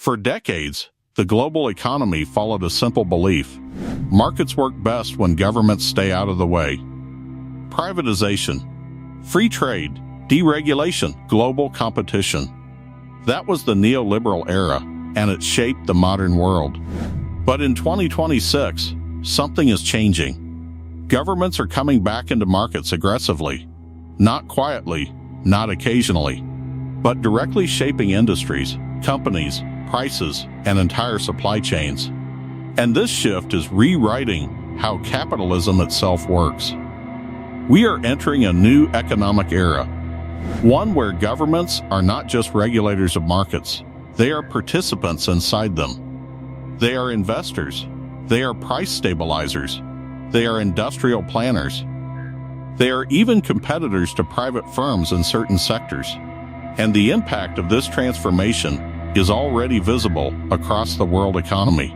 For decades, the global economy followed a simple belief: markets work best when governments stay out of the way. Privatization, free trade, deregulation, global competition. That was the neoliberal era, and it shaped the modern world. But in 2026, something is changing. Governments are coming back into markets aggressively. Not quietly, not occasionally, but directly shaping industries, companies, prices, and entire supply chains. And this shift is rewriting how capitalism itself works. We are entering a new economic era, one where governments are not just regulators of markets, they are participants inside them. They are investors, they are price stabilizers, they are industrial planners. They are even competitors to private firms in certain sectors. And the impact of this transformation is already visible across the world economy.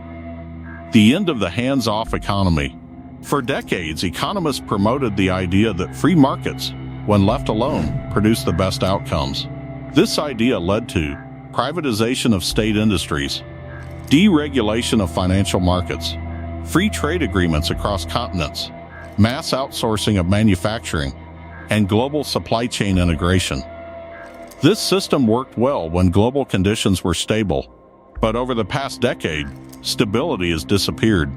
The end of the hands-off economy. For decades, economists promoted the idea that free markets, when left alone, produce the best outcomes. This idea led to privatization of state industries, deregulation of financial markets, free trade agreements across continents, mass outsourcing of manufacturing, and global supply chain integration. This system worked well when global conditions were stable, but over the past decade, stability has disappeared.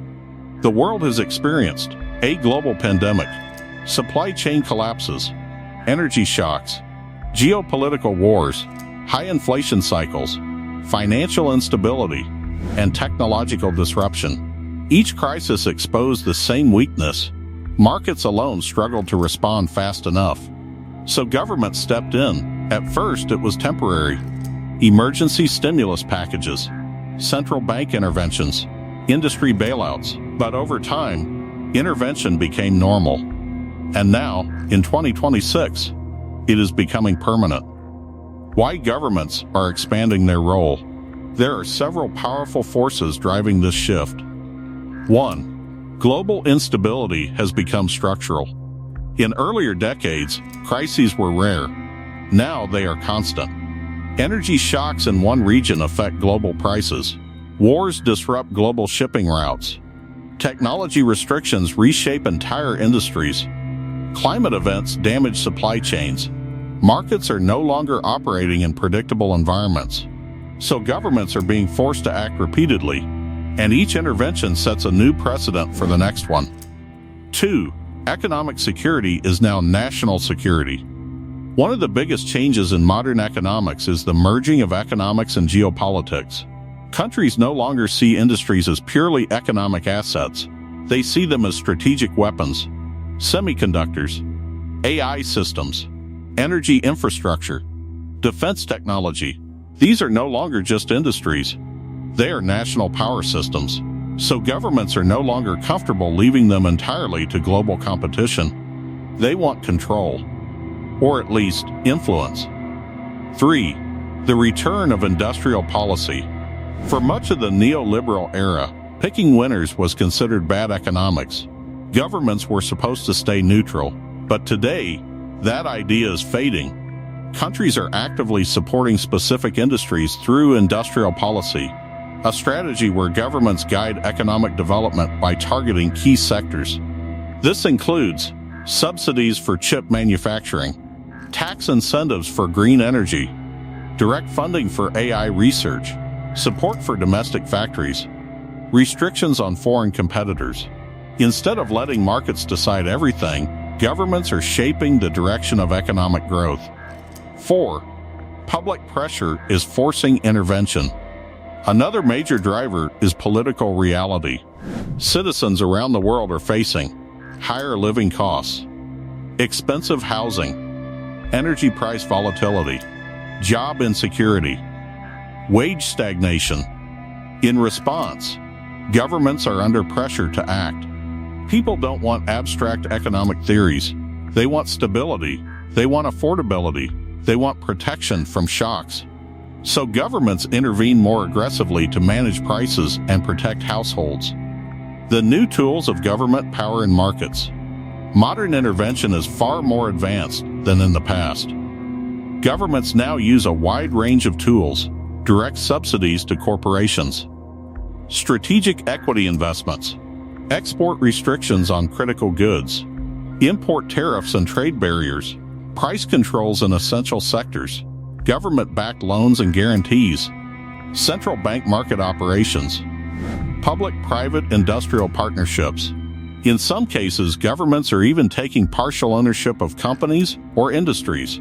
The world has experienced a global pandemic, supply chain collapses, energy shocks, geopolitical wars, high inflation cycles, financial instability, and technological disruption. Each crisis exposed the same weakness. Markets alone struggled to respond fast enough. So governments stepped in. At first, it was temporary. Emergency stimulus packages, central bank interventions, industry bailouts. But over time, intervention became normal. And now, in 2026, it is becoming permanent. Why governments are expanding their role? There are several powerful forces driving this shift. 1. Global instability has become structural. In earlier decades, crises were rare. Now they are constant. Energy shocks in one region affect global prices. Wars disrupt global shipping routes. Technology restrictions reshape entire industries. Climate events damage supply chains. Markets are no longer operating in predictable environments. So governments are being forced to act repeatedly, and each intervention sets a new precedent for the next one. 2. Economic security is now national security. One of the biggest changes in modern economics is the merging of economics and geopolitics. Countries no longer see industries as purely economic assets. They see them as strategic weapons. Semiconductors, AI systems, energy infrastructure, defense technology. These are no longer just industries. They are national power systems. So governments are no longer comfortable leaving them entirely to global competition. They want control, or at least influence. 3. The return of industrial policy. For much of the neoliberal era, picking winners was considered bad economics. Governments were supposed to stay neutral, but today, that idea is fading. Countries are actively supporting specific industries through industrial policy, a strategy where governments guide economic development by targeting key sectors. This includes subsidies for chip manufacturing, tax incentives for green energy, direct funding for AI research, support for domestic factories, restrictions on foreign competitors. Instead of letting markets decide everything, governments are shaping the direction of economic growth. 4. Public pressure is forcing intervention. Another major driver is political reality. Citizens around the world are facing higher living costs, expensive housing, energy price volatility, job insecurity, wage stagnation. In response, governments are under pressure to act. People don't want abstract economic theories. They want stability. They want affordability. They want protection from shocks. So governments intervene more aggressively to manage prices and protect households. The new tools of government power in markets. Modern intervention is far more advanced than in the past. Governments now use a wide range of tools: direct subsidies to corporations. Strategic equity investments, export restrictions on critical goods, import tariffs and trade barriers, price controls in essential sectors, government-backed loans and guarantees, central bank market operations, public-private industrial partnerships. In some cases, governments are even taking partial ownership of companies or industries.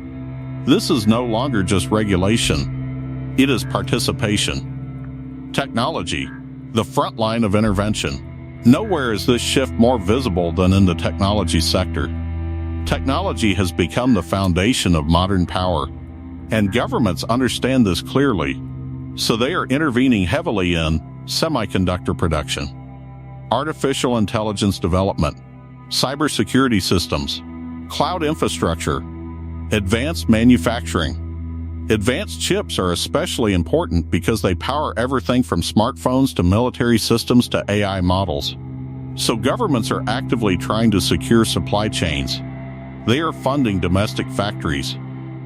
This is no longer just regulation, it is participation. Technology, the front line of intervention. Nowhere is this shift more visible than in the technology sector. Technology has become the foundation of modern power, and governments understand this clearly, so they are intervening heavily in semiconductor production, artificial intelligence development, cybersecurity systems, cloud infrastructure, advanced manufacturing. Advanced chips are especially important because they power everything from smartphones to military systems to AI models. So governments are actively trying to secure supply chains. They are funding domestic factories.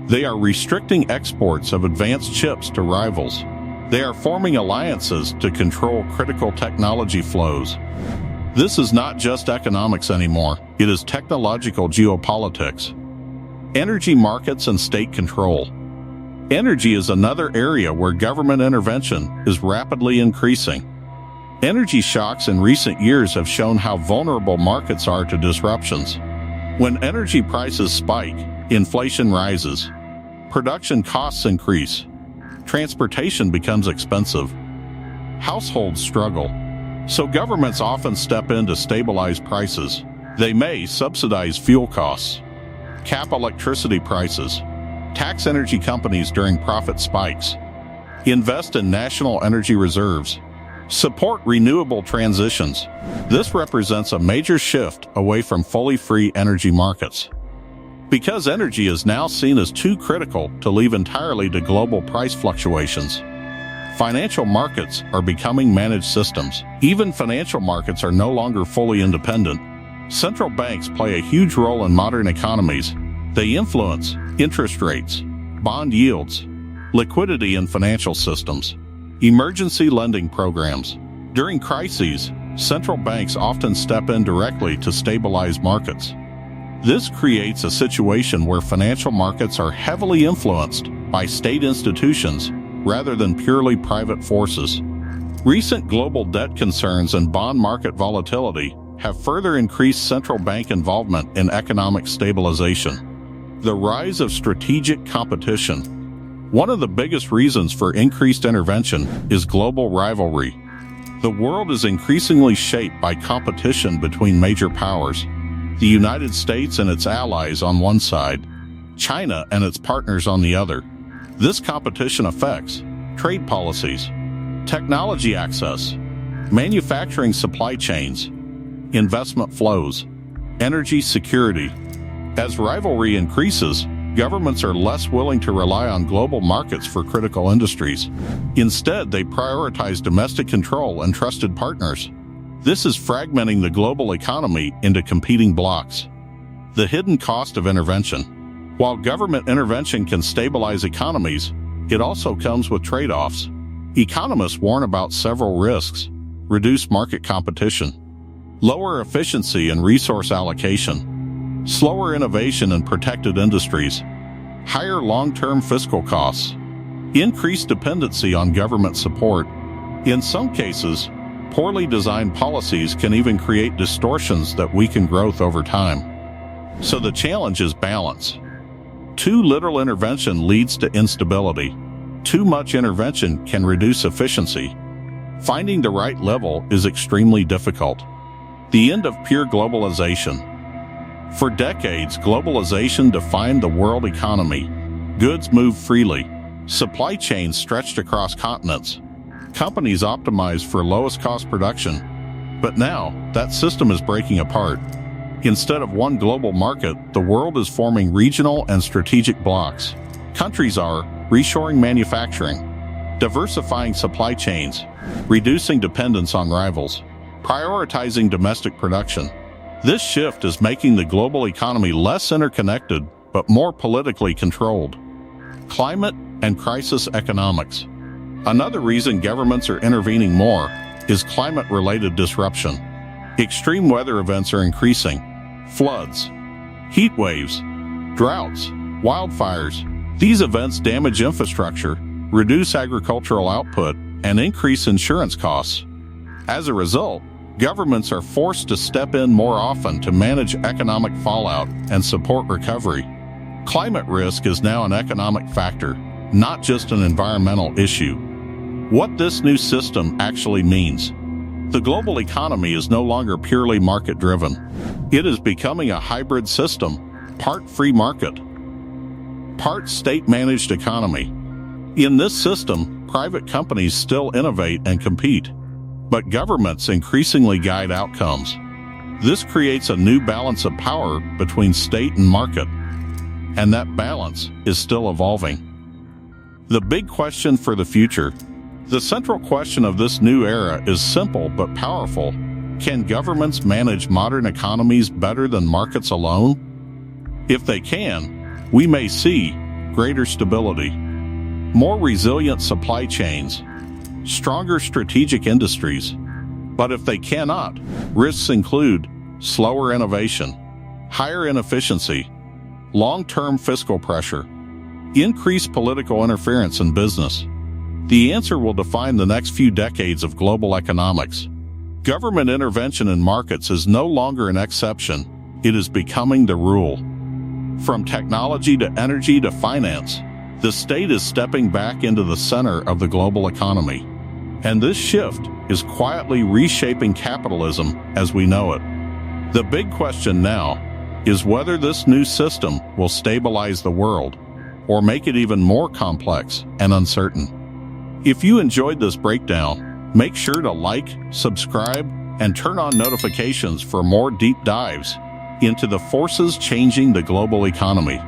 They are restricting exports of advanced chips to rivals. They are forming alliances to control critical technology flows. This is not just economics anymore, it is technological geopolitics. Energy markets and state control. Energy is another area where government intervention is rapidly increasing. Energy shocks in recent years have shown how vulnerable markets are to disruptions. When energy prices spike, inflation rises, production costs increase, transportation becomes expensive, households struggle. So governments often step in to stabilize prices. They may subsidize fuel costs, cap electricity prices, tax energy companies during profit spikes, invest in national energy reserves, support renewable transitions. This represents a major shift away from fully free energy markets. Because energy is now seen as too critical to leave entirely to global price fluctuations, financial markets are becoming managed systems. Even financial markets are no longer fully independent. Central banks play a huge role in modern economies. They influence interest rates, bond yields, liquidity in financial systems, emergency lending programs. During crises, central banks often step in directly to stabilize markets. This creates a situation where financial markets are heavily influenced by state institutions rather than purely private forces. Recent global debt concerns and bond market volatility have further increased central bank involvement in economic stabilization. The rise of strategic competition. One of the biggest reasons for increased intervention is global rivalry. The world is increasingly shaped by competition between major powers. The United States and its allies on one side, China and its partners on the other. This competition affects trade policies, technology access, manufacturing supply chains, investment flows, energy security. As rivalry increases, governments are less willing to rely on global markets for critical industries. Instead, they prioritize domestic control and trusted partners. This is fragmenting the global economy into competing blocks. The hidden cost of intervention. While government intervention can stabilize economies, it also comes with trade-offs. Economists warn about several risks: reduced market competition, lower efficiency and resource allocation, slower innovation in protected industries, higher long-term fiscal costs, increased dependency on government support. In some cases, poorly designed policies can even create distortions that weaken growth over time. So the challenge is balance. Too little intervention leads to instability. Too much intervention can reduce efficiency. Finding the right level is extremely difficult. The end of pure globalization. For decades, globalization defined the world economy. Goods moved freely. Supply chains stretched across continents. Companies optimized for lowest cost production. But now, that system is breaking apart. Instead of one global market, the world is forming regional and strategic blocks. Countries are reshoring manufacturing, diversifying supply chains, reducing dependence on rivals, prioritizing domestic production. This shift is making the global economy less interconnected, but more politically controlled. Climate and crisis economics. Another reason governments are intervening more is climate-related disruption. Extreme weather events are increasing. Floods, heat waves, droughts, wildfires. These events damage infrastructure, reduce agricultural output, and increase insurance costs. As a result, governments are forced to step in more often to manage economic fallout and support recovery. Climate risk is now an economic factor, not just an environmental issue. What this new system actually means. The global economy is no longer purely market-driven. It is becoming a hybrid system, part free market, part state-managed economy. In this system, private companies still innovate and compete, but governments increasingly guide outcomes. This creates a new balance of power between state and market, and that balance is still evolving. The big question for the future. The central question of this new era is simple but powerful. Can governments manage modern economies better than markets alone? If they can, we may see greater stability, more resilient supply chains, stronger strategic industries. But if they cannot, risks include slower innovation, higher inefficiency, long-term fiscal pressure, increased political interference in business. The answer will define the next few decades of global economics. Government intervention in markets is no longer an exception, it is becoming the rule. From technology to energy to finance, the state is stepping back into the center of the global economy. And this shift is quietly reshaping capitalism as we know it. The big question now is whether this new system will stabilize the world or make it even more complex and uncertain. If you enjoyed this breakdown, make sure to like, subscribe, and turn on notifications for more deep dives into the forces changing the global economy.